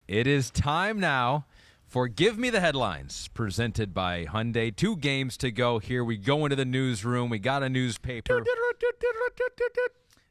It is time now for Give Me the Headlines, presented by Hyundai. 2 games to go here. We go into the newsroom. We got a newspaper.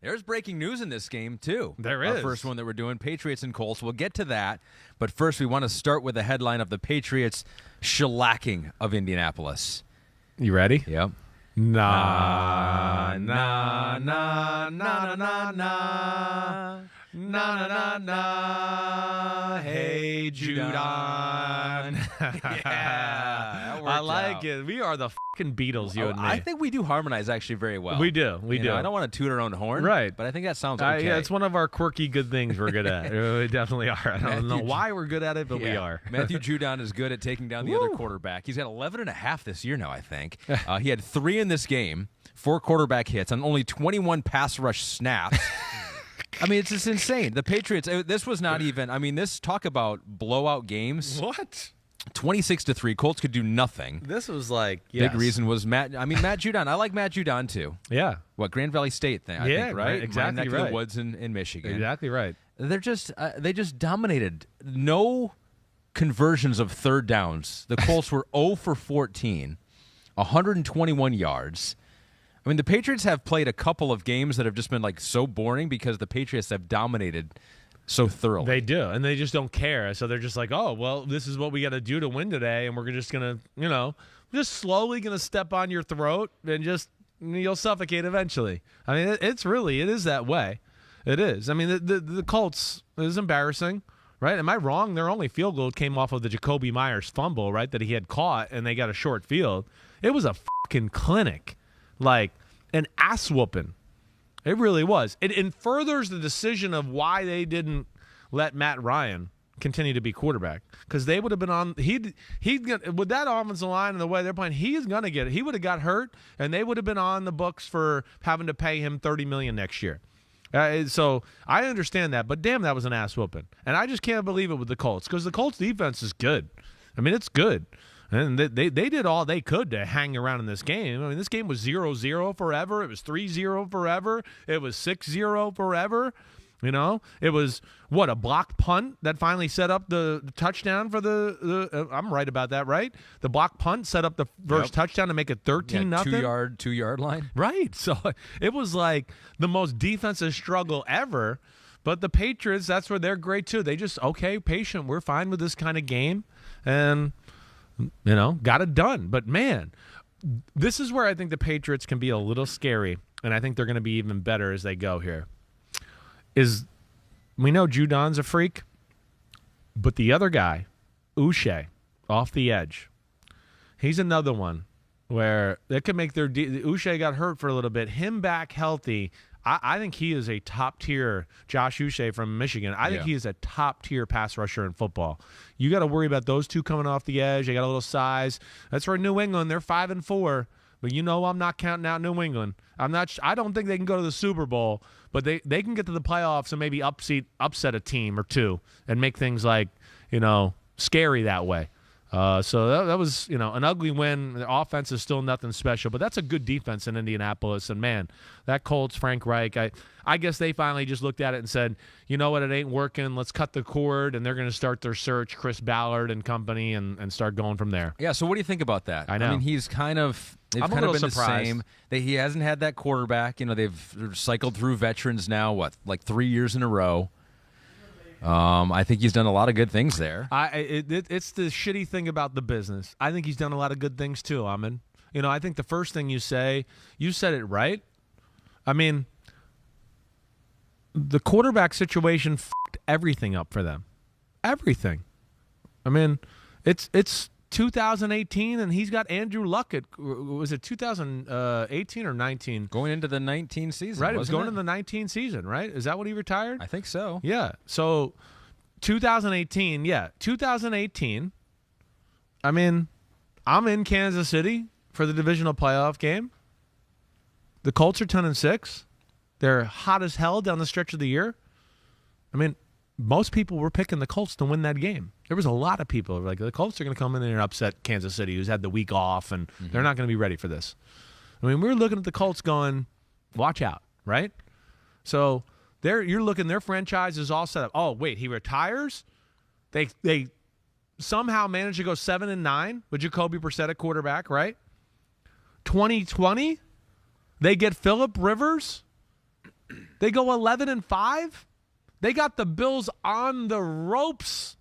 There's breaking news in this game, too. There is. Our first one that we're doing, Patriots and Colts. We'll get to that. But first, we want to start with the headline of the Patriots shellacking of Indianapolis. You ready? Yep. Na, na, na, na, na, na, na. Na, na, na, na. Hey, Judon. Yeah, I like it. We are the fucking Beatles, you and me. I think we do harmonize actually very well. We do. We do. I don't want to toot our own horn, right? But I think that sounds okay. Yeah, it's one of our quirky good things we're good at. We definitely are. I don't know why we're good at it, but we are. Matthew Judon is good at taking down the other quarterback. He's got 11.5 this year now, I think. He had 3 in this game, 4 quarterback hits, on only 21 pass rush snaps. I mean, it's just insane. The Patriots, this was not even, this talk about blowout games. What? 26-3. Colts could do nothing. This was like, Big reason was Matt Judon. I like Matt Judon, too. Yeah. What, Grand Valley State thing, I think, right? Exactly neck right. of the woods in Michigan. Exactly right. They just dominated. No conversions of third downs. The Colts were 0 for 14, 121 yards. I mean, the Patriots have played a couple of games that have just been like so boring because the Patriots have dominated so thoroughly. They do, and they just don't care. So they're just like, oh, well, this is what we got to do to win today, and we're just going to, just slowly going to step on your throat and just you'll suffocate eventually. I mean, it is that way. It is. I mean, the Colts is embarrassing, right? Am I wrong? Their only field goal came off of the Jacoby Myers fumble, right, that he had caught, and they got a short field. It was a fucking clinic. Like an ass whooping. It really was. It furthers the decision of why they didn't let Matt Ryan continue to be quarterback, because they would have been on. He'd with that offensive line and the way they're playing, he would have got hurt, and they would have been on the books for having to pay him $30 million next year. So I understand that, but damn, that was an ass whooping, and I just can't believe it with the Colts, because the Colts defense is good. I mean, it's good. And they did all they could to hang around in this game. I mean, this game was 0-0 forever. It was 3-0 forever. It was 6-0 forever. It was, a blocked punt that finally set up the touchdown for the I'm right about that, right? The blocked punt set up the first touchdown to make it 13-0. 2-yard line. Right. So it was like the most defensive struggle ever. But the Patriots, that's where they're great too. They just, patient. We're fine with this kind of game. And got it done. But, man, this is where I think the Patriots can be a little scary, and I think they're going to be even better as they go here. We know Judon's a freak, but the other guy, Uche, off the edge, he's another one where they could make Uche got hurt for a little bit. Him back healthy, I think he is a top-tier Josh Uche from Michigan. I think he is a top-tier pass rusher in football. You got to worry about those two coming off the edge. They got a little size. That's where New England, they're 5-4. But I'm not counting out New England. I don't think they can go to the Super Bowl, but they can get to the playoffs and maybe upset a team or two and make things like, scary that way. So that was, an ugly win. The offense is still nothing special, but that's a good defense in Indianapolis. And, man, that Colts, Frank Reich, I guess they finally just looked at it and said, you know what, it ain't working. Let's cut the cord, and they're going to start their search, Chris Ballard and company, and start going from there. Yeah, so what do you think about that? I know. I mean, they've kind of been surprised. the same. He hasn't had that quarterback. They've cycled through veterans now, like 3 years in a row. I think he's done a lot of good things there. It's the shitty thing about the business. I think he's done a lot of good things too, Amin. I think the first thing you said it right. I mean, the quarterback situation f***ed everything up for them. Everything. I mean, it's 2018, and he's got Andrew Luck at, was it 2018 or 19? Going into the 19 season, right? It was going into the 19 season, right? Is that when he retired? I think so. Yeah. So 2018, yeah. 2018, I mean, I'm in Kansas City for the divisional playoff game. The Colts are 10-6. They're hot as hell down the stretch of the year. I mean, most people were picking the Colts to win that game. There was a lot of people like, the Colts are going to come in there and upset Kansas City, who's had the week off, and they're not going to be ready for this. I mean, we're looking at the Colts going, watch out, right? So you're looking, their franchise is all set up. Oh, wait, he retires? They somehow managed to go 7-9 with Jacoby Brissett at quarterback, right? 2020, they get Phillip Rivers. They go 11-5. They got the Bills on the ropes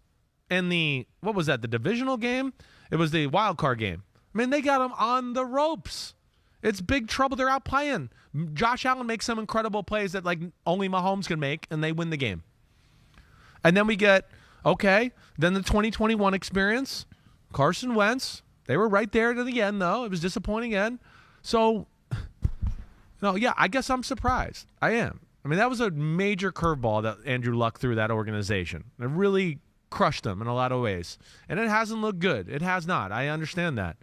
in the, what was that, the divisional game? It was the wild card game. I mean, they got them on the ropes. It's big trouble. They're out playing. Josh Allen makes some incredible plays that like only Mahomes can make, and they win the game. And then we get, then the 2021 experience, Carson Wentz. They were right there to the end, though. It was disappointing end. So, I guess I'm surprised. I am. I mean, that was a major curveball that Andrew Luck threw that organization. It really crushed them in a lot of ways. And it hasn't looked good. It has not. I understand that.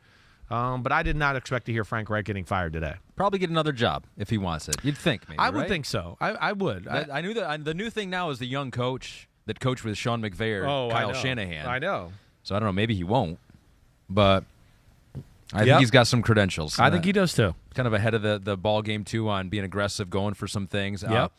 But I did not expect to hear Frank Reich getting fired today. Probably get another job if he wants it. You'd think, maybe, I would right? think so. I would. I knew that the new thing now is the young coach that coached with Sean McVay or Kyle Shanahan. I know. So I don't know. Maybe he won't. But I think he's got some credentials. I think he does, too. Kind of ahead of the ball game, too, on being aggressive, going for some things. Yep.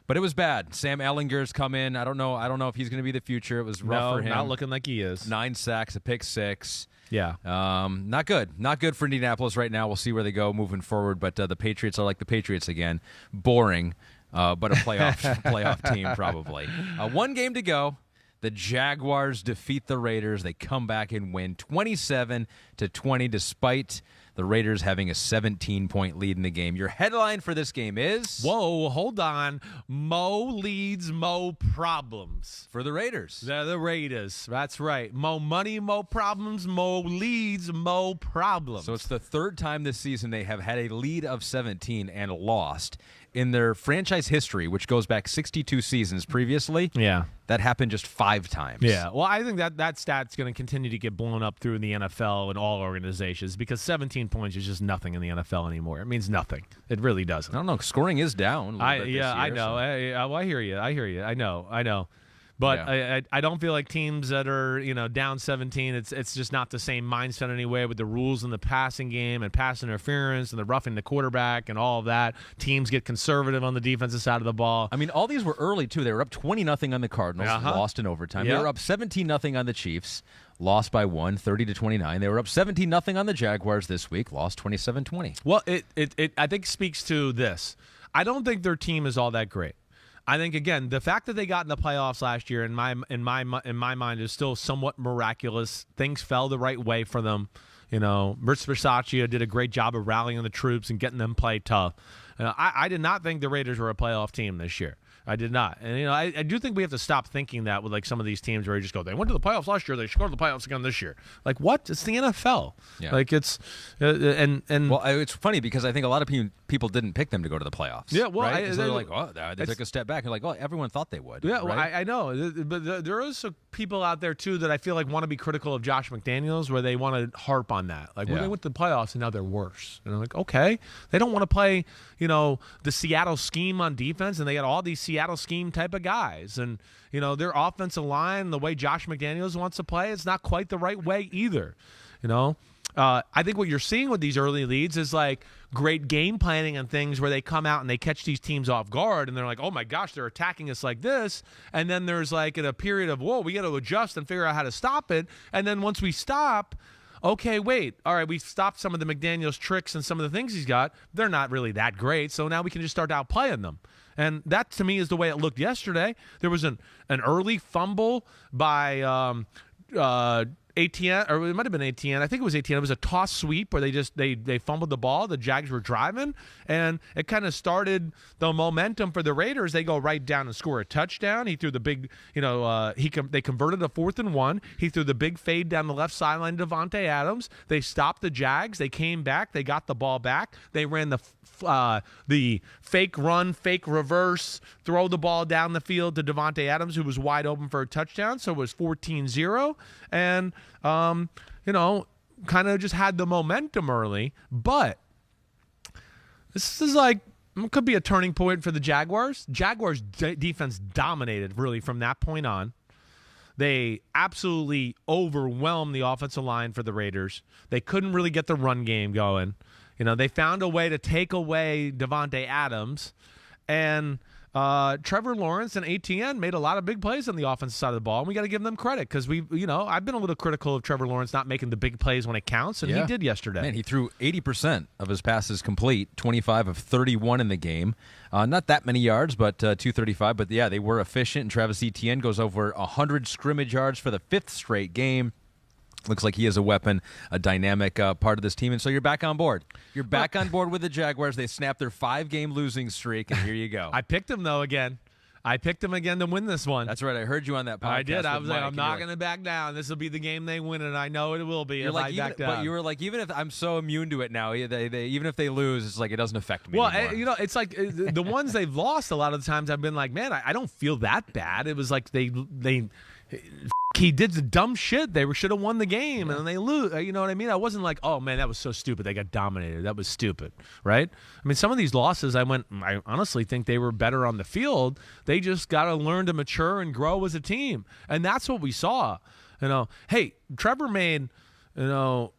But it was bad. Sam Ellinger's come in. I don't know if he's going to be the future. It was rough for him. Not looking like he is. 9 sacks, a pick 6. Yeah. Not good. Not good for Indianapolis right now. We'll see where they go moving forward. But the Patriots are like the Patriots again. Boring, but a playoff team probably. 1 game to go. The Jaguars defeat the Raiders. They come back and win 27-20 despite the Raiders having a 17-point lead in the game. Your headline for this game is... Whoa, hold on. Mo leads, Mo problems. For the Raiders. They're the Raiders. That's right. Mo money, Mo problems. Mo leads, Mo problems. So it's the 3rd time this season they have had a lead of 17 and lost. In their franchise history, which goes back 62 seasons previously, that happened just 5 times. Yeah, well, I think that stat's going to continue to get blown up through the NFL and all organizations because 17 points is just nothing in the NFL anymore. It means nothing. It really doesn't. I don't know. Scoring is down. I know. So. I hear you. I know. But yeah. I don't feel like teams that are down 17. It's just not the same mindset anyway with the rules in the passing game and pass interference and the roughing the quarterback and all of that. Teams get conservative on the defensive side of the ball. I mean, all these were early too. They were up 20-0 on the Cardinals, lost in overtime. Yep. They were up 17-0 on the Chiefs, lost by 1, 30-29. They were up 17-0 on the Jaguars this week, lost 27-20. Well, it I think speaks to this. I don't think their team is all that great. I think again the fact that they got in the playoffs last year in my mind is still somewhat miraculous. Things fell the right way for them. Rich Bisaccia did a great job of rallying the troops and getting them play tough. I did not think the Raiders were a playoff team this year. I did not. And, I do think we have to stop thinking that with, like, some of these teams where you just go, they went to the playoffs last year, they should go to the playoffs again this year. Like, what? It's the NFL. Yeah. Like, it's and well, it's funny because I think a lot of people didn't pick them to go to the playoffs. Yeah, well, right? So they're like, oh, they took a step back. You're like, oh, everyone thought they would. Yeah, right? well, I know. But there are some people out there, too, that I feel like want to be critical of Josh McDaniels where they want to harp on that. Like, well, they went to the playoffs and now they're worse. And I'm like, okay. They don't want to play, the Seattle scheme on defense, and they got all these Seattle scheme type of guys. And, their offensive line, the way Josh McDaniels wants to play, it's not quite the right way either. I think what you're seeing with these early leads is like great game planning and things where they come out and they catch these teams off guard and they're like, oh my gosh, they're attacking us like this. And then there's like a period of, whoa, we got to adjust and figure out how to stop it. And then once we stop, okay, wait, all right, we've stopped some of the McDaniels tricks and some of the things he's got. They're not really that great, so now we can just start outplaying them. And that, to me, is the way it looked yesterday. There was an early fumble by Etienne, or it might have been Etienne. I think it was Etienne. It was a toss sweep where they fumbled the ball. The Jags were driving, and it kind of started the momentum for the Raiders. They go right down and score a touchdown. He threw the big, they converted a 4th and 1. He threw the big fade down the left sideline to Davante Adams. They stopped the Jags. They came back. They got the ball back. They ran the fake run, fake reverse, throw the ball down the field to Davante Adams, who was wide open for a touchdown. So it was 14-0. And, kind of just had the momentum early. But this is like, could be a turning point for the Jaguars. Jaguars defense dominated really from that point on. They absolutely overwhelmed the offensive line for the Raiders. They couldn't really get the run game going. They found a way to take away Davante Adams. And Trevor Lawrence and ATN made a lot of big plays on the offensive side of the ball, and we got to give them credit because I've been a little critical of Trevor Lawrence not making the big plays when it counts, and he did yesterday. Man, he threw 80% of his passes complete, 25 of 31 in the game. Not that many yards, but 235. But yeah, they were efficient. And Travis Etienne goes over 100 scrimmage yards for the 5th straight game. Looks like he is a weapon, a dynamic part of this team. And so you're back on board. You're back on board with the Jaguars. They snapped their 5-game losing streak, and here you go. I picked him, though, again. I picked him again to win this one. That's right. I heard you on that podcast. I did. I was like, I'm not going to back down. This will be the game they win, and I know it will be if I back down. But you were like, even if I'm so immune to it now, even if they lose, it's like it doesn't affect me anymore. It's like the ones they've lost a lot of the times I've been like, man, I don't feel that bad. It was like he did the dumb shit. They should have won the game, and then they lose. You know what I mean? I wasn't like, oh, man, that was so stupid. They got dominated. That was stupid, right? I mean, some of these losses, I honestly think they were better on the field. They just got to learn to mature and grow as a team, and that's what we saw. Hey, Trevor made,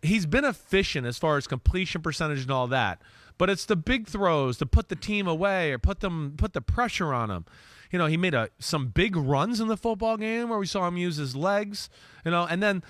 he's been efficient as far as completion percentage and all that, but it's the big throws to put the team away or put the pressure on them. He made some big runs in the football game where we saw him use his legs, and then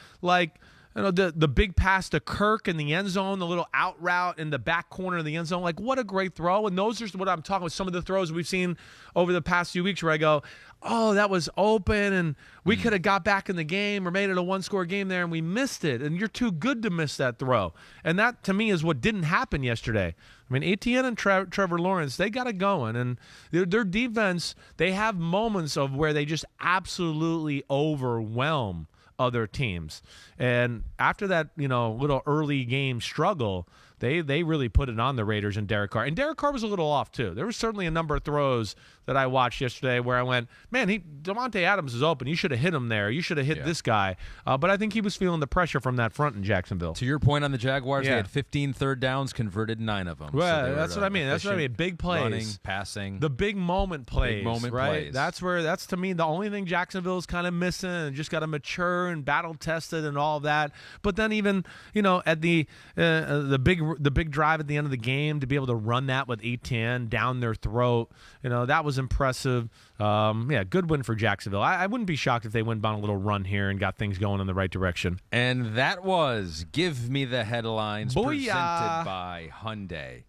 the big pass to Kirk in the end zone, the little out route in the back corner of the end zone. Like, what a great throw. And those are what I'm talking about, some of the throws we've seen over the past few weeks where I go, oh, that was open, and we could have got back in the game or made it a one-score game there, and we missed it. And you're too good to miss that throw. And that, to me, is what didn't happen yesterday. I mean, Etienne and Trevor Lawrence, they got it going. And their defense, they have moments of where they just absolutely overwhelm other teams. And after that, little early game struggle, they really put it on the Raiders and Derek Carr. And Derek Carr was a little off, too. There was certainly a number of throws that I watched yesterday where I went, man, Devontae Adams is open. You should have hit him there. You should have hit this guy. But I think he was feeling the pressure from that front in Jacksonville. To your point on the Jaguars, they had 15 third downs, converted 9 of them. Well, so that's what I mean. That's what I mean. Big plays. Running, passing. The big moment plays. Right? That's, to me, the only thing Jacksonville's kind of missing, and just got to mature and battle-tested and all that. But then even, at the big drive at the end of the game, to be able to run that with Etienne down their throat, that was impressive. Good win for Jacksonville. I wouldn't be shocked if they went on a little run here and got things going in the right direction. And that was Give Me the Headlines, Booyah! Presented by Hyundai.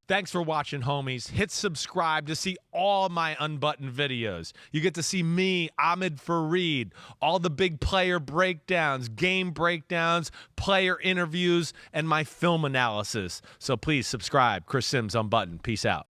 Thanks for watching, homies. Hit subscribe to see all my unbuttoned videos. You get to see me, Ahmed Fareed, all the big player breakdowns, game breakdowns, player interviews, and my film analysis. So please subscribe. Chris Simms Unbuttoned. Peace out.